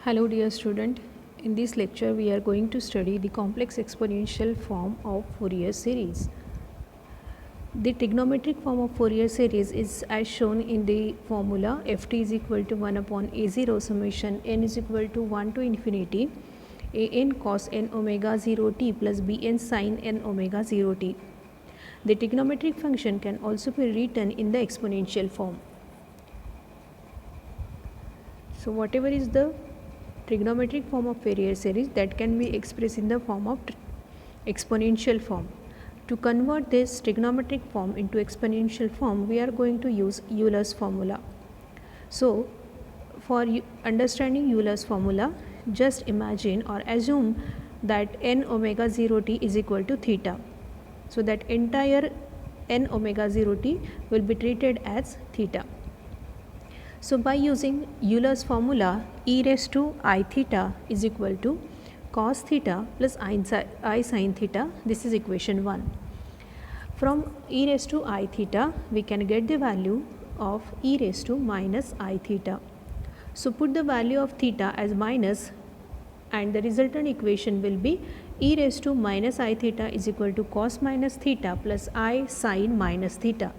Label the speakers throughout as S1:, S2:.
S1: Hello dear student, in this lecture we are going to study the complex exponential form of Fourier series. The trigonometric form of Fourier series is as shown in the formula ft is equal to 1 upon a0 summation n is equal to 1 to infinity an cos n omega 0 t plus bn sin n omega 0 t. The trigonometric function can also be written in the exponential form. So whatever is the trigonometric form of Fourier series, that can be expressed in the form of exponential form. To convert this trigonometric form into exponential form, we are going to use Euler's formula. So for understanding Euler's formula, just imagine or assume that n omega 0 t is equal to theta. So that entire n omega 0 t will be treated as theta. So by using Euler's formula, e raised to I theta is equal to cos theta plus I sin theta. This is equation 1. From e raised to I theta, we can get the value of e raised to minus I theta. So put the value of theta as minus, and the resultant equation will be e raised to minus I theta is equal to cos minus theta plus I sin minus theta.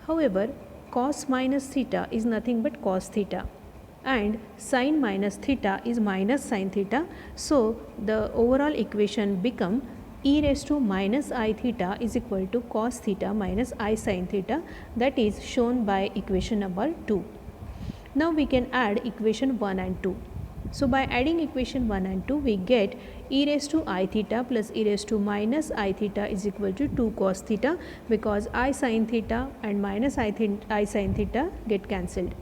S1: However, cos minus theta is nothing but cos theta and sin minus theta is minus sin theta. So the overall equation become e raised to minus I theta is equal to cos theta minus I sin theta, that is shown by equation number 2. Now we can add equation 1 and 2. So by adding equation 1 and 2, we get e raised to I theta plus e raised to minus I theta is equal to 2 cos theta, because I sin theta and minus I sin theta get cancelled.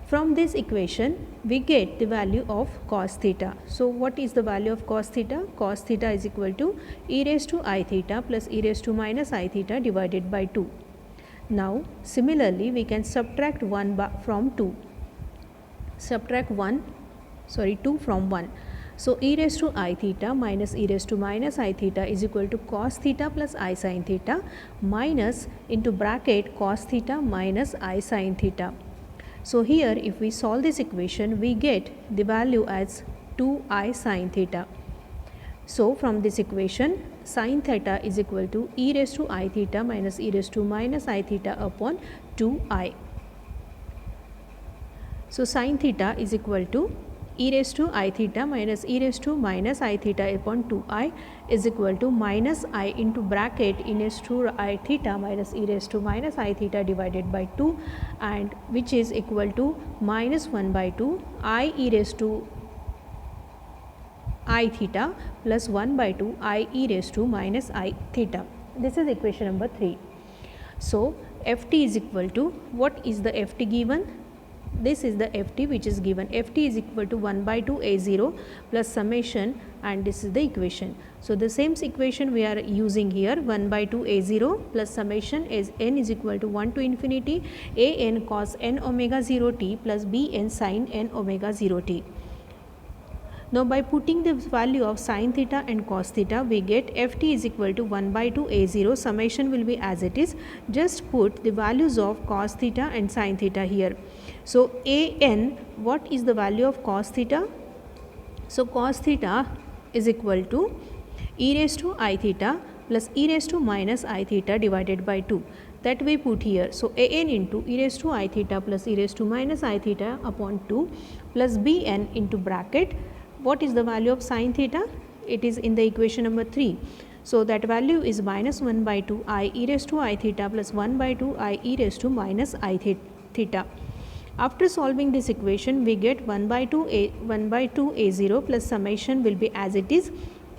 S1: From this equation, we get the value of cos theta. So what is the value of cos theta? Cos theta is equal to e raised to I theta plus e raised to minus I theta divided by 2. Now similarly, we can subtract 1 from 2. Subtract 2 from 1. So e raised to I theta minus e raised to minus I theta is equal to cos theta plus I sin theta minus into bracket cos theta minus I sin theta. So here if we solve this equation, we get the value as 2I sin theta. So from this equation, sin theta is equal to e raised to I theta minus e raised to minus I theta upon 2I. So sin theta is equal to e raised to I theta minus e raised to minus I theta upon 2I is equal to minus I into bracket e raised to I theta minus e raised to minus I theta divided by 2, and which is equal to minus 1 by 2 I e raised to I theta plus 1 by 2 I e raised to minus I theta. This is equation number 3. So ft is equal to, what is the ft given? This is the ft which is given. Ft is equal to 1 by 2 a0 plus summation, and this is the equation. So the same equation we are using here, 1 by 2 a0 plus summation is n is equal to 1 to infinity an cos n omega 0 t plus bn sin n omega 0 t. Now by putting the value of sin theta and cos theta, we get ft is equal to 1 by 2 a0, summation will be as it is. Just put the values of cos theta and sin theta here. So an, what is the value of cos theta? So cos theta is equal to e raised to I theta plus e raised to minus I theta divided by 2. That we put here. So an into e raised to I theta plus e raised to minus I theta upon 2 plus bn into bracket. What is the value of sin theta? It is in the equation number 3. So that value is minus 1 by 2 I e raised to I theta plus 1 by 2 I e raised to minus I theta. After solving this equation, we get 1 by 2 a0 plus summation will be as it is.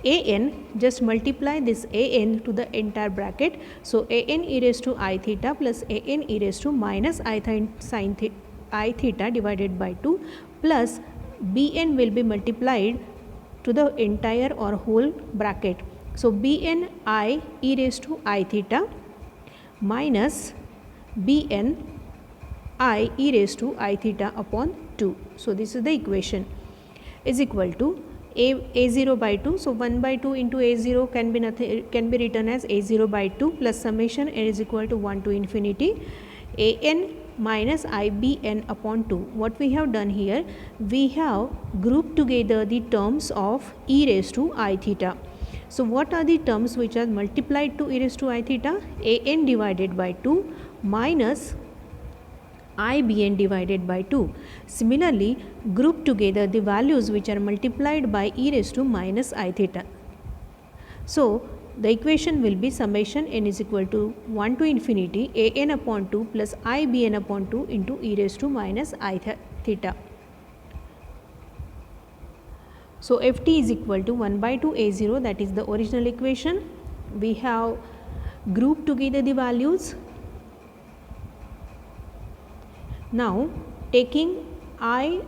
S1: An, just multiply this an to the entire bracket. So an e raised to I theta plus an e raised to minus I sin theta divided by 2 plus bn will be multiplied to the entire or whole bracket. So bn I e raised to I theta minus bn I e raised to I theta upon 2. So this is the equation, is equal to a0 by 2. So 1 by 2 into a0 can be written as a0 by 2 plus summation n is equal to 1 to infinity an minus IBN upon 2. What we have done here, we have grouped together the terms of e raised to I theta. So what are the terms which are multiplied to e raised to I theta? AN divided by 2 minus IBN divided by 2. Similarly, group together the values which are multiplied by e raised to minus I theta. So the equation will be summation n is equal to 1 to infinity AN upon 2 plus IBN upon 2 into e raised to minus I theta. So Ft is equal to 1 by 2 A0, that is the original equation. We have grouped together the values. Now taking e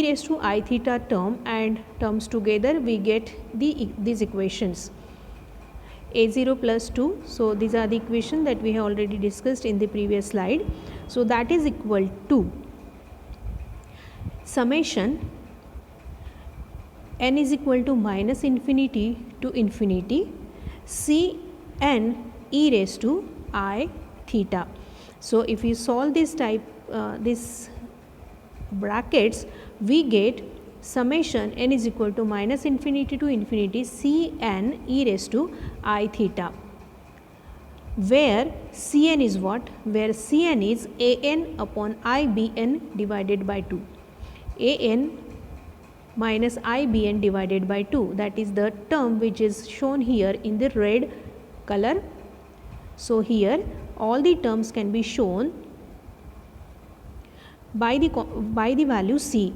S1: raised to I theta term and terms together, we get these equations. A0 plus 2, so these are the equations that we have already discussed in the previous slide. So that is equal to summation n is equal to minus infinity to infinity Cn e raised to I theta. So if you solve this this brackets, we get summation n is equal to minus infinity to infinity Cn e raised to I theta, where Cn is what? Where Cn is An upon IBN divided by 2. An minus IBN divided by 2, that is the term which is shown here in the red color. So here all the terms can be shown by the value C.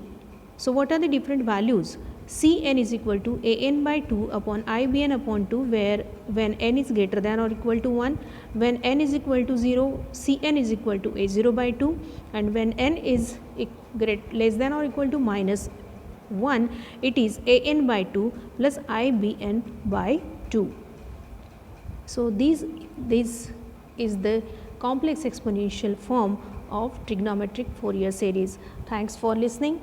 S1: So what are the different values? Cn is equal to An by 2 upon IBN upon 2, where when n is greater than or equal to 1, when n is equal to 0, Cn is equal to A0 by 2, and when n is less than or equal to minus 1, it is An by 2 plus IBN by 2. So this is the complex exponential form of trigonometric Fourier series. Thanks for listening.